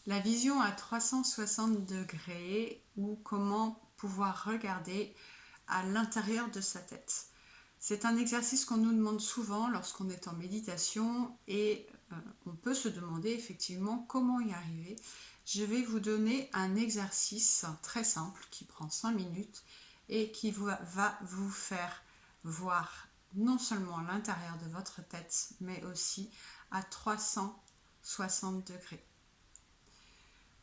La vision à 360 degrés ou comment pouvoir regarder à l'intérieur de sa tête. C'est un exercice qu'on nous demande souvent lorsqu'on est en méditation et on peut se demander effectivement comment y arriver. Je vais vous donner un exercice très simple qui prend 5 minutes et qui va vous faire voir non seulement l'intérieur de votre tête mais aussi à 360 degrés.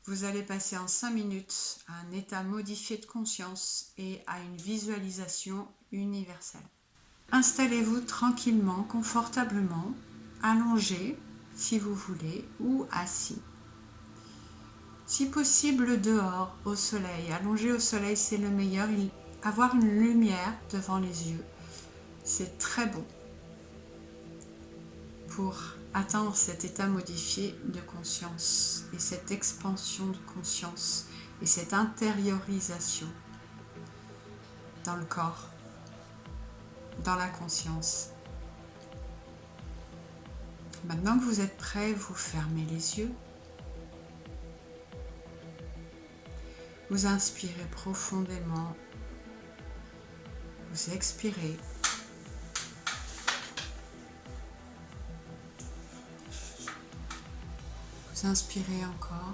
Vous allez passer en 5 minutes à un état modifié de conscience et à une visualisation universelle. Installez-vous tranquillement, confortablement, allongé si vous voulez ou assis. Si possible dehors, au soleil. Allongé au soleil, c'est le meilleur. Avoir une lumière devant les yeux, c'est très bon pour atteindre cet état modifié de conscience et cette expansion de conscience et cette intériorisation dans le corps, dans la conscience. Maintenant que vous êtes prêt, vous fermez les yeux. Vous inspirez profondément. Vous expirez. Vous inspirez encore.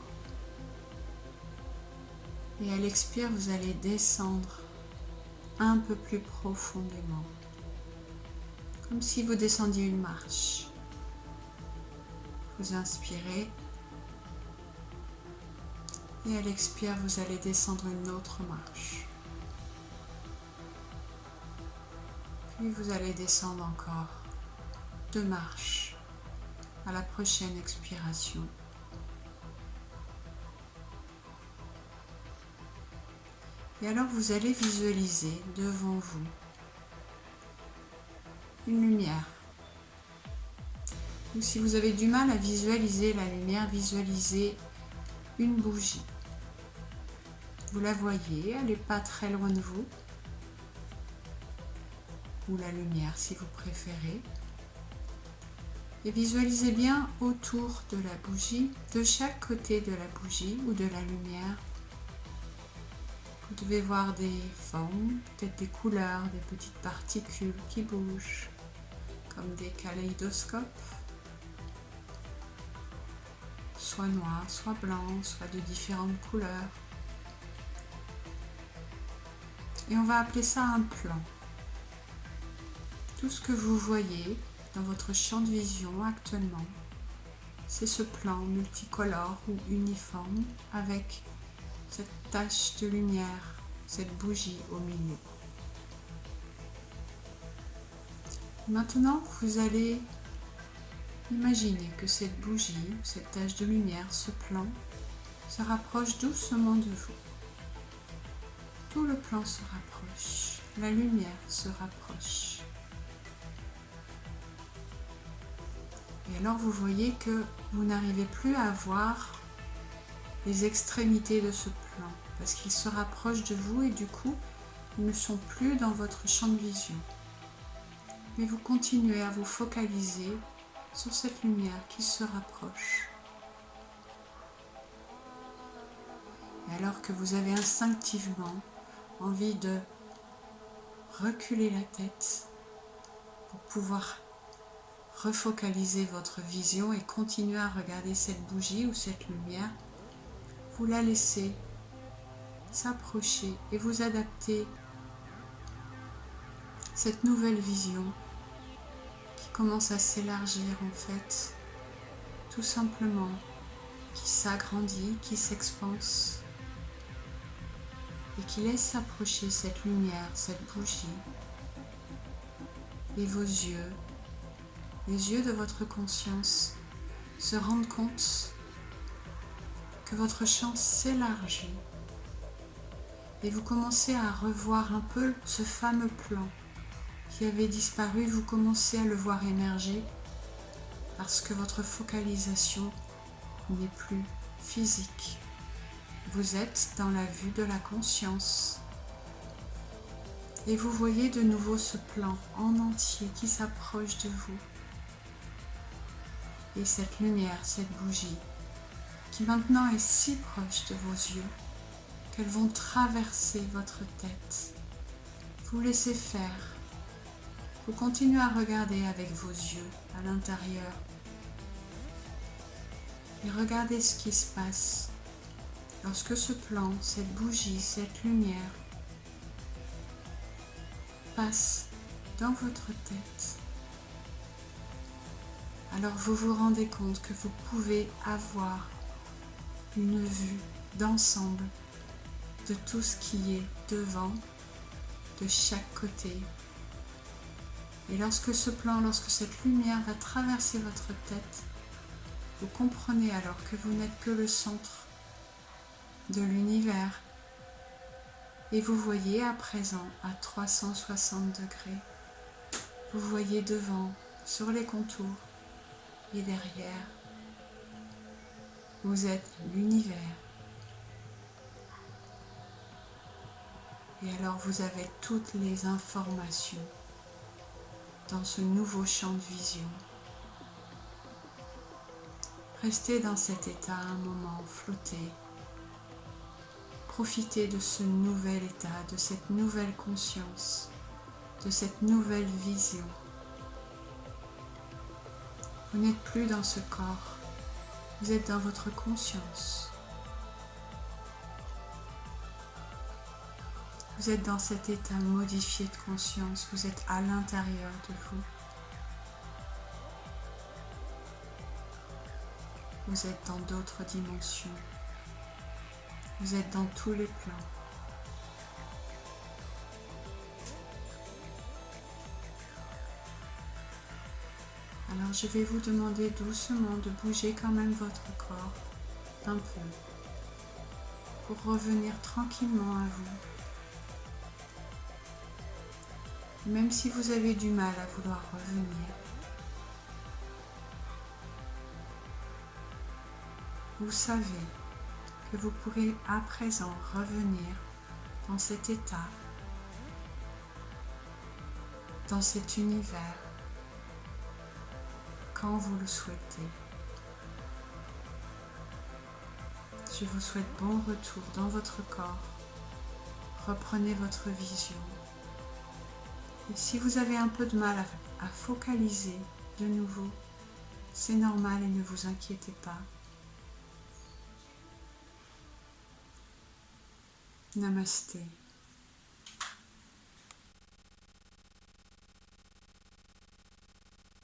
Et à l'expire, vous allez descendre un peu plus profondément. Comme si vous descendiez une marche. Vous inspirez. Et à l'expire, vous allez descendre une autre marche. Puis vous allez descendre encore 2 marches à la prochaine expiration. Et alors vous allez visualiser devant vous une lumière. Ou si vous avez du mal à visualiser la lumière, visualisez une bougie. Vous la voyez, elle n'est pas très loin de vous. Ou la lumière si vous préférez. Et visualisez bien autour de la bougie, de chaque côté de la bougie ou de la lumière. Vous devez voir des formes, peut-être des couleurs, des petites particules qui bougent, comme des kaléidoscopes, soit noirs, soit blancs, soit de différentes couleurs. Et on va appeler ça un plan. Tout ce que vous voyez dans votre champ de vision actuellement, c'est ce plan multicolore ou uniforme avec cette tache de lumière, cette bougie au milieu. Maintenant, vous allez imaginer que cette bougie, cette tache de lumière, ce plan, se rapproche doucement de vous. Tout le plan se rapproche, la lumière se rapproche. Et alors vous voyez que vous n'arrivez plus à voir les extrémités de ce plan, parce qu'ils se rapprochent de vous et du coup, ils ne sont plus dans votre champ de vision. Mais vous continuez à vous focaliser sur cette lumière qui se rapproche. Et alors que vous avez instinctivement envie de reculer la tête pour pouvoir refocaliser votre vision et continuer à regarder cette bougie ou cette lumière, vous la laissez s'approcher et vous adaptez cette nouvelle vision qui commence à s'élargir en fait, tout simplement, qui s'agrandit, qui s'expanse et qui laisse s'approcher cette lumière, cette bougie et vos yeux, les yeux de votre conscience se rendent compte que votre champ s'élargit et vous commencez à revoir un peu ce fameux plan qui avait disparu, vous commencez à le voir émerger parce que votre focalisation n'est plus physique. Vous êtes dans la vue de la conscience et vous voyez de nouveau ce plan en entier qui s'approche de vous. Et cette lumière, cette bougie qui maintenant est si proche de vos yeux qu'elles vont traverser votre tête. Vous laissez faire. Vous continuez à regarder avec vos yeux à l'intérieur et regardez ce qui se passe lorsque ce plan, cette bougie, cette lumière passe dans votre tête. Alors vous vous rendez compte que vous pouvez avoir une vue d'ensemble de tout ce qui est devant, de chaque côté. Et lorsque ce plan, lorsque cette lumière va traverser votre tête, vous comprenez alors que vous n'êtes que le centre de l'univers et vous voyez à présent à 360 degrés. Vous voyez devant, sur les contours et derrière. Vous êtes l'univers. Et alors vous avez toutes les informations dans ce nouveau champ de vision. Restez dans cet état un moment, flottez. Profitez de ce nouvel état, de cette nouvelle conscience, de cette nouvelle vision. Vous n'êtes plus dans ce corps, vous êtes dans votre conscience. Vous êtes dans cet état modifié de conscience, vous êtes à l'intérieur de vous. Vous êtes dans d'autres dimensions. Vous êtes dans tous les plans. Alors je vais vous demander doucement de bouger quand même votre corps un peu pour revenir tranquillement à vous. Même si vous avez du mal à vouloir revenir, vous savez que vous pourrez à présent revenir dans cet état, dans cet univers, quand vous le souhaitez. Je vous souhaite bon retour dans votre corps. Reprenez votre vision. Et si vous avez un peu de mal à focaliser de nouveau, c'est normal et ne vous inquiétez pas. Namasté.